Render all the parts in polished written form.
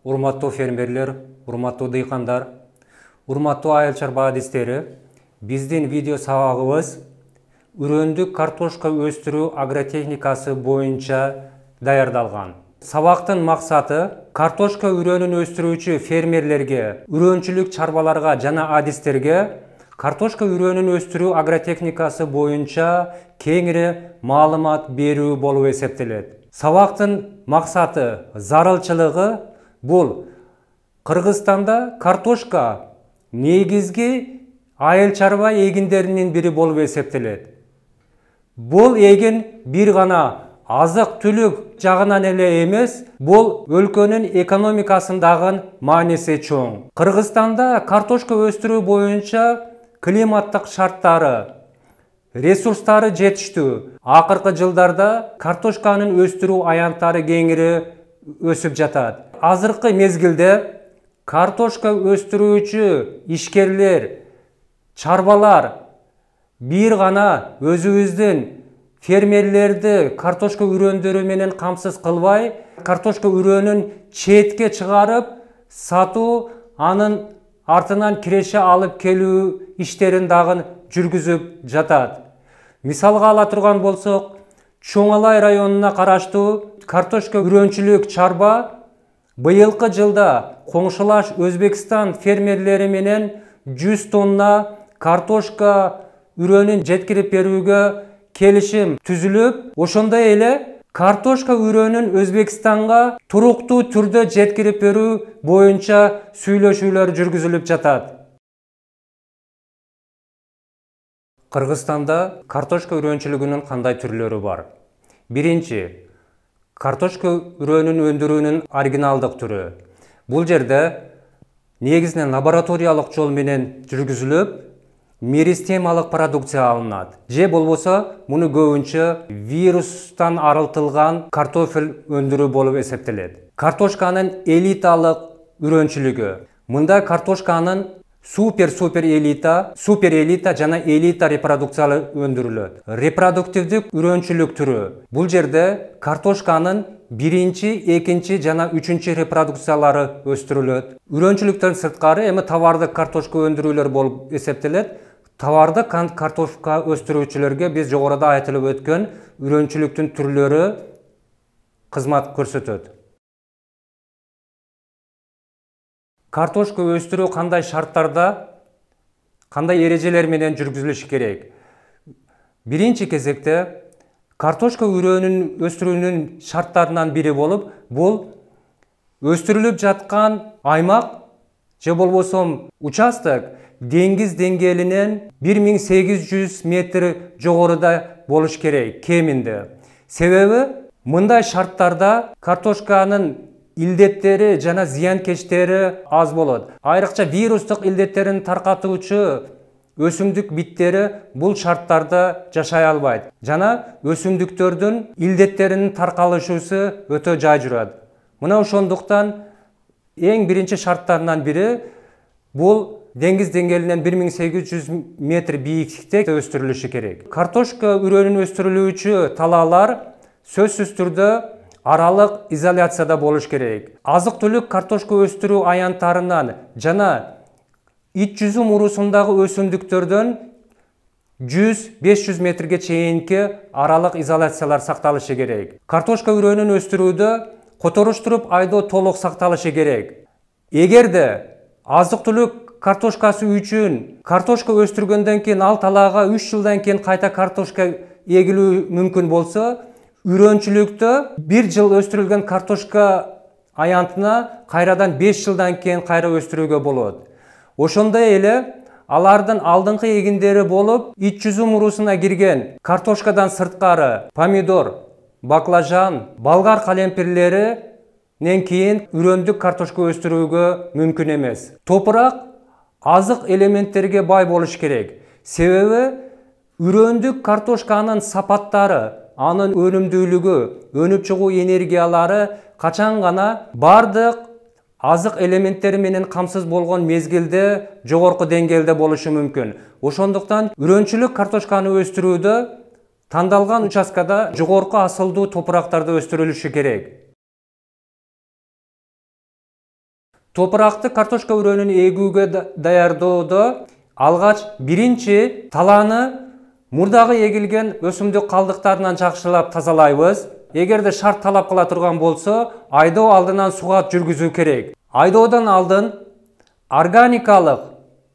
Урматтуу фермерлер, урматтуу дыйкандар, урматтуу айыл чарба адистери, биздин видео сабагыбыз үрөндүк картошка өстүрүү агротехникасы боюнча даярдалган. Сабактын максаты картошка үрөнүн өстүрүүчү фермерлерге, үрөнчүлүк чарбаларга жана адистерге картошка үрөнүн өстүрүү агротехникасы боюнча кеңири маалымат берүү болуп эсептелет. Сабактын максаты, зарылчылыгы бул Кыргызстанда картошка негизги айыл чарба эгиндеринин бири болуп эсептелет. Бул эгин бир гана азык түлүк жагынан эле эмес, бул өлкөнүн экономикасындагы мааниси чоң. Кыргызстанда картошка өстүрүү боюнча климаттык шарттары, ресурстары жетиштүү. Акыркы жылдарда картошканын өстүрүү аянттары кеңири өсүп жатат. Азыркы мезгилде картошка өстүрүүчү ишкерлер, чарбалар бир гана өзүбүздүн фермерлерди картошка үрөндөрү менен камсыз кылбай, картошка үрөнүн четке чыгарып сатуу, анын артынан киреше алып келүү иштерин дагы жүргүзүп жатат. Мисалга ала турган болсок, Чоң Алай районуна караштуу картошка үрөнчүлүк чарба быйылкы жылда коңшулаш Өзбекстан фермерлери менен 100 тонна картошка үрөнүн жеткирип берүүгө келишим түзүлүп, ошондой эле картошка үрөнүн Өзбекстанга туруктуу түрдө жеткирип берүү боюнча сүйлөшүүлөр жүргүзүлүп жатат. Кыргызстанда картошка үрөнчүлүгүнүн кандай түрлөрү бар? Биринчи, картошка үрөнүн өндүрүүнүн оригиналдык түрү. Бул жерде негизинен лабораториялык жол менен жүргүзүлүп, меристемалык продукция алынат. Же болбосо, муну көбүнчө вирустан арылтылган картофель өндүрүү болуп эсептелет. Картошканын элиталык үрөнчүлүгү. Мында картошканын супер элита жана элита репродукциялы өндүрүлөт. Репродуктивдик үрөнчүлүк түрү. Бул жерде картошканын биринчи, экинчи жана үчүнчү репродукциялары өстүрүлөт. Үрөнчүлүктөн сырткары эми товардык картошка өндүрүүлөр болуп эсептелет. Товардык картошка өстүрүүчүлөргө биз жогоруда айтылып өткөн үрөнчүлүктүн түрлөрү кызмат көрсөтөт. Картошка өстүрүү кандай шарттарда, кандай эрежелер менен жүргүзүлүшү керек? Биринчи кезекте картошка үрөнүн өстүрүүнүн шарттарынан бири болуп, бул өстүрүлүп жаткан аймак же болбосо участок деңиз деңгээлинен 1800 метр жогоруда болуш керек, кеминде. Себеби мындай шарттарда картошканын илдеттери жана зыянкечтери аз болот. Айрыкча вирустук илдеттерин таркатуучу өсүмдүк биттери бул шарттарда жашай албайт. Жана өсүмдүктөрдүн илдеттеринин таркалышуусу өтө жай жүрөт. Мына ошондуктан эң биринчи шарттарынан бири бул деңиз деңгээлинен 1800 метр бийиктикте өстүрүлүшү керек. Картошка үрөнүн өстүрүлүүчү талаалар сөзсүз түрдө аралык изоляцияда болуш керек. Азык-түлүк картошка өстүрүү аянттарынан жана ит жүзүм урусундагы өсүмдүктөрдөн 100-500 метрге чейинки аралык изоляциялар сакталышы керек. Картошка үрөнүн өстүрүүдө которуштуруп айдоо толук сакталышы керек. Эгерде азык-түлүк картошкасы үчүн картошка өстүргөндөн кийин ал талаага 3 жылдан кийин кайта картошка эгилүү мүмкүн болсо, үрөнчүлүктө 1 жыл өстүрүлгөн картошка аянтына кайрадан 5 жылдан кийин кайра өстүрүүгө болот. Ошондой эле алардын алдыңкы эгиндери болуп, ит жүзүм урусуна кирген картошкадан сырткары помидор, баклажан, болгар калемпирлеринен кийин үрөндүк картошка өстүрүүгө мүмкүн эмес. Топурак азык элементтерге бай болуш керек. Себеби үрөндүк картошканын сапаттары, анын өнүмдүүлүгү, өнүп чыгуу энергиялары качан гана бардык азык элементтери менен камсыз болгон мезгилде жогорку деңгээлде болушу мүмкүн. Ошондуктан үрөнчүлүк картошканы өстүрүүдө тандалган участкада жогорку асылдуу топурактарда өстүрүлүшү керек. Топыракты картошка үрөнүн эгүүгө даярдоодо алгач биринчи талааны мурдагы эгилген өсүмдүк калдыктарынан жакшылап тазалайбыз. Эгерде шарт талап кыла турган болсо, айдоо алдынан сугат жүргүзүү керек. Айдоодон алдын органикалык,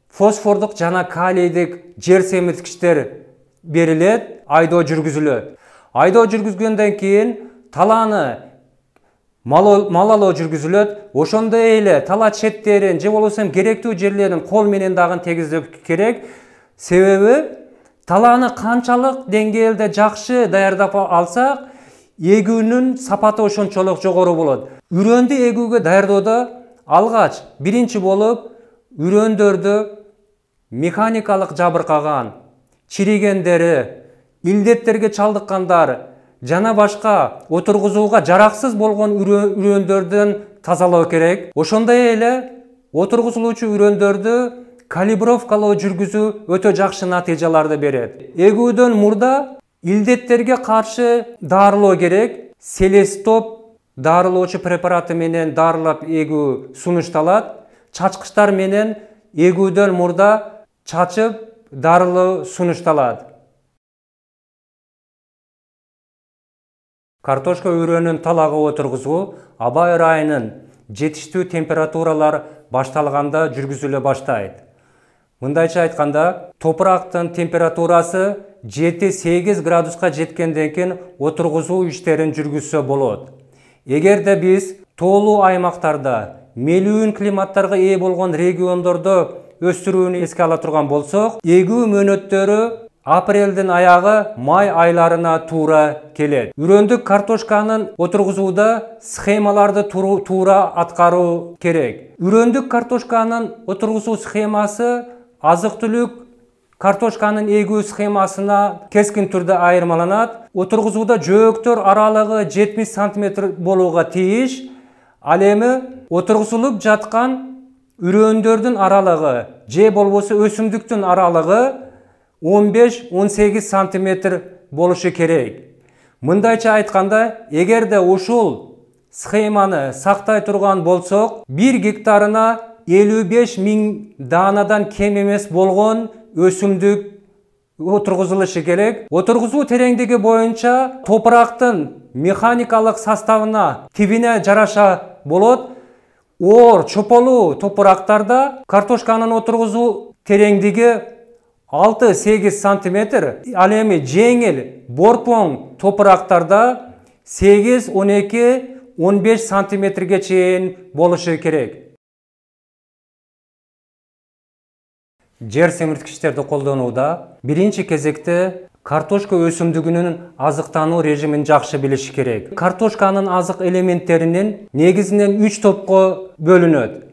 фосфордук жана калийдик жер семирткичтер берилет, айдоо жүргүзүлөт. Айдоо жүргүзгөндөн кийин талааны малалоо жүргүзүлөт. Ошондой эле тала четтерин же болбосо керектүү жерлерин кол менен дагы тегиздөө керек. Себеби талааны канчалык деңгээлде жакшы даярдап алсак, эгүүнүн сапаты ошончолук жогору болот. Үрөндү эгүүгө даярдоодо алгач биринчи болуп үрөндөрдү механикалык жабыркаган, чиригендери, илдеттерге чалдыккандар жана башка отургузууга жараксыз болгон үрөндөрдөн тазалоо керек. Ошондой эле отургузулуучу үрөндөрдү калибровкалоо жүргүзүү өтө жакшы натыйжаларды берет. Эгүүдөн мурда илдеттерге каршы дарылоо керек. Селестоп дарылоочу препараты менен дарылап эгүү сунушталат. Чачкычтар менен эгүүдөн мурда чачып дарылоо сунушталат. Картошка үрөнүн талагы отургузуу аба ырайынын жетиштүү температуралар башталганда жүргүзүлө баштайт. Мындайча айтканда, топурактын температурасы 7-8 градуска жеткенден кийин отургузуу иштерин жүргүзсө болот. Эгерде биз тоолуу аймактарда, мелүүн климаттарга ээ болгон региондордо өстүрүүнү эске ала турган болсок, эгүү мөөнөттөрү апрелдин аягы май айларына туура келет. Үрөндүк картошканын отургузууда схемаларды туура аткаруу керек. Үрөндүк картошканын отургузуу схемасы азык-түлүк картошканын эгүү схемасына кескин түрдө айырмаланат. Отургузууда жөөктөр аралыгы 70 см болууга тийиш. Ал эми отургузулуп жаткан үрөндөрдүн аралыгы же болбосо өсүмдүктүн аралыгы 15-18 см болушу керек. Мындайча айтканда, эгерде ушул схеманы сактай турган болсок, 1 гектарына 55 000 даанадан кем эмес болгон өсүмдүк отургузулушу керек. Отургузуу тереңдиги боюнча топурактын механикалык составына тибине жараша болот. Оор, чополуу топурактарда картошканын отургузуу тереңдиги 6-8 см, ал эми жеңил, борпоң топурактарда 8-12-15 см чейин болушу керек. Жер семирткичтерди колдонууда биринчи кезекте картошка өсүмдүгүнүн азыктануу режимин жакшы билиш керек. Картошканын азык элементтеринин негизинен 3 топко бөлүнөт.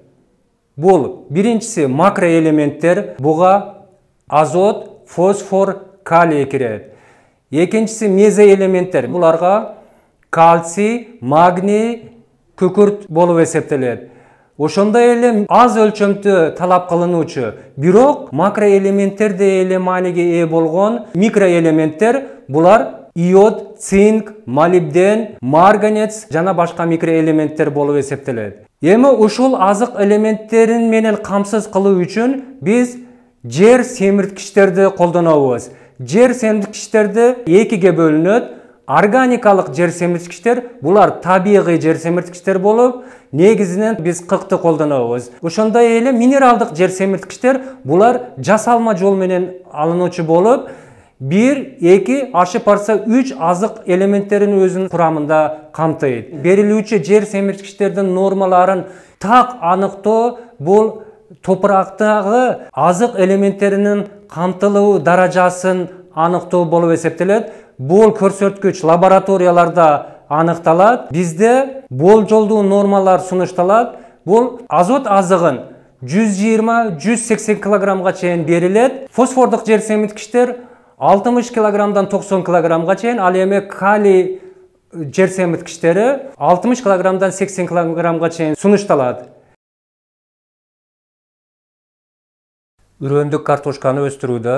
Бул биринчиси макроэлементтер, буга азот, фосфор, калий кирет. Экинчиси мезоэлементтер, буларга кальций, магний, күкүрт болуп эсептелет. Ошондой эле аз өлчөмдө талап кылынуучу, бирок макроэлементтер эле мааниге ээ болгон микроэлементтер, булар иод, цинк, молибден, марганец жана башка микроэлементтер болуп эсептелет. Эми ушул азык элементтерин менен камсыз кылуу үчүн биз жер семирткичтерди колдонобуз. Жер семирткичтерди экиге бөлүнөт. Органикалык жер семирткичтер, булар табигый жер семирткичтер болуп, негизинен биз кыкты колдонобуз. Ошондой эле минералдык жер семирткичтер, булар жасалма жол менен алынуучу болуп, 1-2 ашып барса 3 азык элементтерин өзүнүн курамында камтыйт. Берилүүчү жер семирткичтердин нормаларын так аныктоо бул топурактагы азык элементтеринин камтылуу даражасын аныктоо болуп эсептелет. Бул көрсөткүч лабораторияларда аныкталат. Бизде болжолдуу нормалар сунушталат. Бул азот азыгын 120-180 кг чейин берилет. Фосфордук жер семирткичтер 60 кг 90 кг чейин, ал эми калий жер семирткичтери 60 кг 80 кг чейин сунушталат. Үрөндүк картошканы өстүрүүдө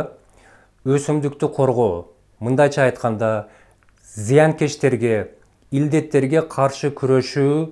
өсүмдүктү коргоо, мындайча айтканда, зыянкечтерге, илдеттерге каршы күрөшүү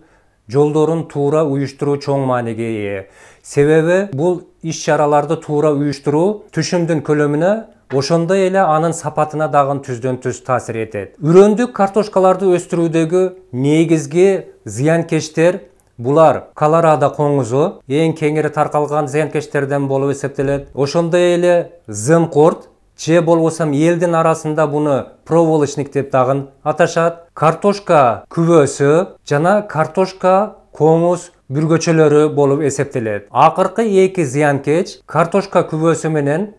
жолдорун туура уюштуруу чоң мааниге ээ. Себеби бул иш-чараларды туура уюштуруу түшүмдүн көлөмүнө, ошондой эле анын сапатына дагы түздөн-түз таасир этет. Үрөндүк картошкаларды өстүрүүдөгү негизги зыянкечтер булар Колорадо коңузу, эң кеңири таркалган зыянкечтерден болуп эсептелет. Ошондой эле зымкурт, же болбосо элдин арасында буну проволочник деп дагы аташат. Картошка күбөсү жана картошка коңуз бүргөчөлөрү болуп эсептелет. Акыркы эки зыянкеч картошка күбөсү менен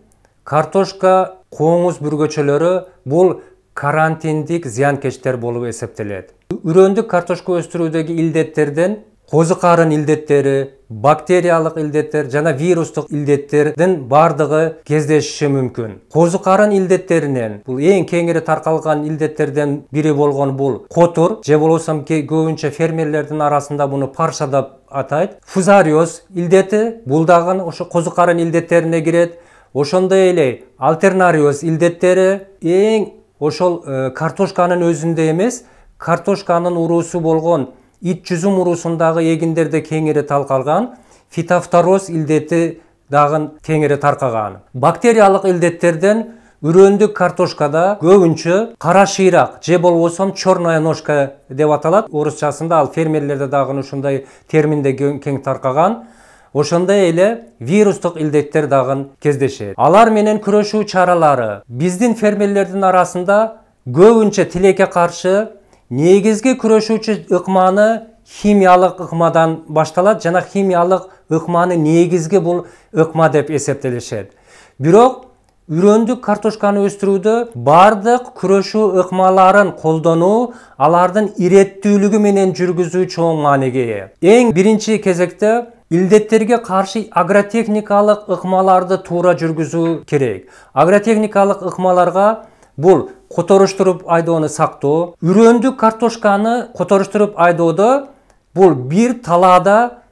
картошка коңуз бүргөчөлөрү бул карантиндик зыянкечтер болуп эсептелет. Үрөндүк картошка өстүрүүдөгү илдеттерден козу карын илдеттери, бактериялык илдеттер жана вирустук илдеттердин бардыгы кездешиши мүмкүн. Козу карын илдеттеринен бул эң кеңири таркалган илдеттерден бири болгон бул котур, же болбосо көбүнчө фермерлердин арасында буну парша деп атайт. Фузариоз илдети бул дагы ошо козу карын илдеттерине кирет. Ошондой эле альтернариоз илдеттери эң ошол картошканын өзүндө эмес, картошканын уруусу болгон ит жүзүм уруусундагы эгиндерде кеңири таркалган фитофтороз илдети дагы кеңири таркаган. Бактериялык илдеттерден үрөндүк картошкада көбүнчө кара шыйрак же болбосо черная ножка деп аталат. Орусчасында ал фермерлерде дагы ушундай терминде кең таркаган. Ошондой эле вирустук илдеттер дагы кездешет. Алар менен күрөшүү чаралары биздин фермерлердин арасында көбүнчө тилекке каршы негизги күрөшүүчү ыкманы химиялык ыкмадан башталат жана химиялык ыкманы негизги бул ыкма деп эсептелишет. Бирок үрөндүк картошканы өстүрүүдө бардык күрөшүү ыкмаларын колдонуу алардын иреттүүлүгү менен жүргүзүү чоң мааниге ээ. Эң биринчи кезекте илдеттерге каршы агротехникалык ыкмаларды туура жүргүзүү керек. Агротехникалык ыкмаларга бул которуштуруп айдоону сактоо. Үрөндүк картошканы которуштуруп айдоодо бул бир талаада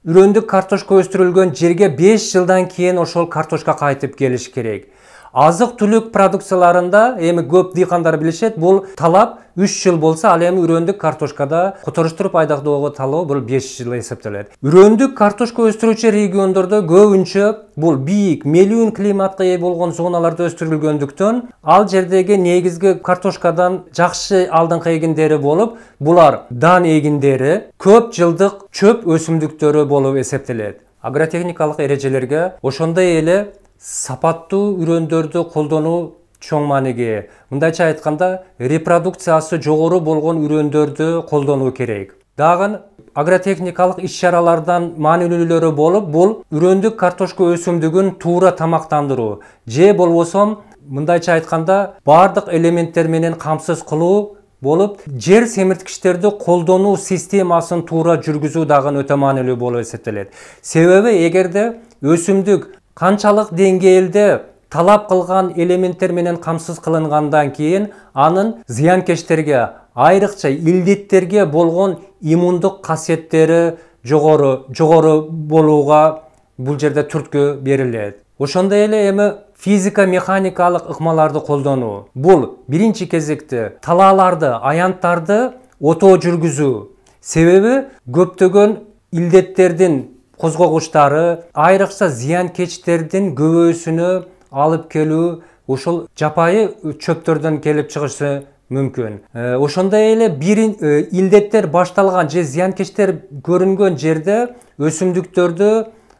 үрөндүк картошка өстүрүлгөн жерге 5 жылдан кийин ошол картошка кайтып келиш керек. Азык-түлүк продукцияларында эми көп дыйкандар билишет, бул талап 3 жыл болсо, ал эми үрөндүк картошкада которуштуруп айдоодогу талоо бул 5 жыл эсептелет. Үрөндүк картошка өстүрүүчү региондордо көбүнчө бул бийик, мелүүн климатка ээ болгон зоналарда өстүрүлгөндүктөн, ал жердеги негизги картошкадан жакшы алдыңкы эгиндери болуп, булар дан эгиндери, көп жылдык чөп өсүмдүктөрү болуп эсептелет. Агротехникалык эрежелерге ошондой эле сапаттуу үрөндөрдү колдонуу чоң мааниге. Мындайча айтканда, репродукциясы жогору болгон үрөндөрдү колдонуу керек. Дагы агротехникалык иш-чаралардан маанилүүлөрү болуп, бул үрөндүк картошка өсүмдүгүн туура тамактандыруу, же болбосо мындайча айтканда, бардык элементтер менен камсыз кылуу болуп, жер семирткичтерди колдонуу системасын туура жүргүзүү дагы өтө маанилүү болуп эсептелет. Себеби эгерде өсүмдүк канчалык деңгээлде талап кылган элементтер менен камсыз кылынгандан кийин анын зыянкечтерге, айрыкча илдеттерге болгон иммундук касиеттери жогору болууга бул жерде түрткү берилет. Ошондой эле эми физика механикалык ыкмаларды колдонуу. Бул биринчи кезекте талааларды, аянттарды отоо жүргүзүү. Себеби көптөгөн илдеттердин козгогучтары, айрыкча зыянкечтердин көбөйүүсүнө алып келүү, ушул жапайы чөптөрдөн келип чыгышы мүмкүн. Ошондой эле бир илдеттер башталган же зыянкечтер көрүнгөн жерде өсүмдүктөрдү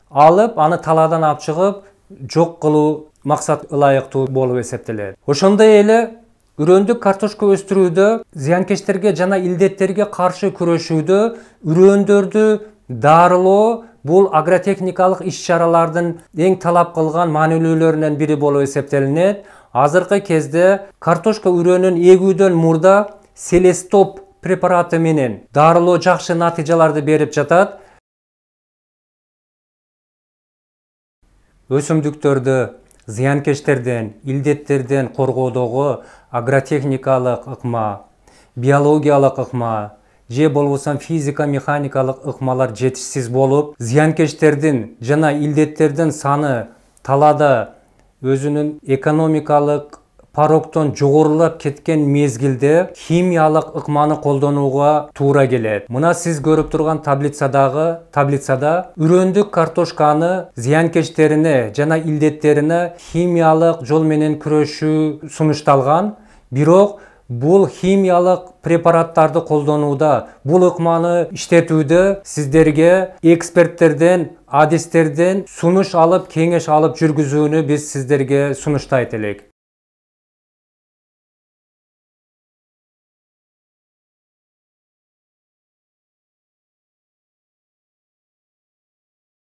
алып, аны талаадан алып чыгып, жок кылуу максат ылайыктуу болуп эсептелет. Ошондой эле үрөндүк картошка өстүрүүдө зыянкечтерге жана илдеттерге каршы күрөшүүдө үрөндөрдү дарылоо бул агротехникалык иш-чаралардын эң талап кылган маанилүүлөрүнөн бири болуп эсептелинет. Азыркы кезде картошка үрөнүн эгүүдөн мурда селестоп препараты менен дарылоо жакшы натыйжаларды берип жатат. Өсүмдүктөрдү зыянкечтерден, илдеттерден коргоодогу агротехникалык ыкма, биологиялык ыкма, же болбосо физика-механикалык ыкмалар жетишсиз болуп, зыянкечтердин жана илдеттердин саны талаада өзүнүн экономикалык порогдон жогорулап кеткен мезгилде химиялык ыкманы колдонууга туура келет. Мына сиз көрүп турган таблицада үрөндүк картошканы зыянкечтерине жана илдеттерине химиялык жол менен күрөшүү сунушталган. Бирок бул химиялык препараттарды колдонууда, бул ыкманы иштетүүдө сиздерге эксперттерден, адистерден сунуш алып, кеңеш алып жүргүзүүнү биз сиздерге сунуштайт элек.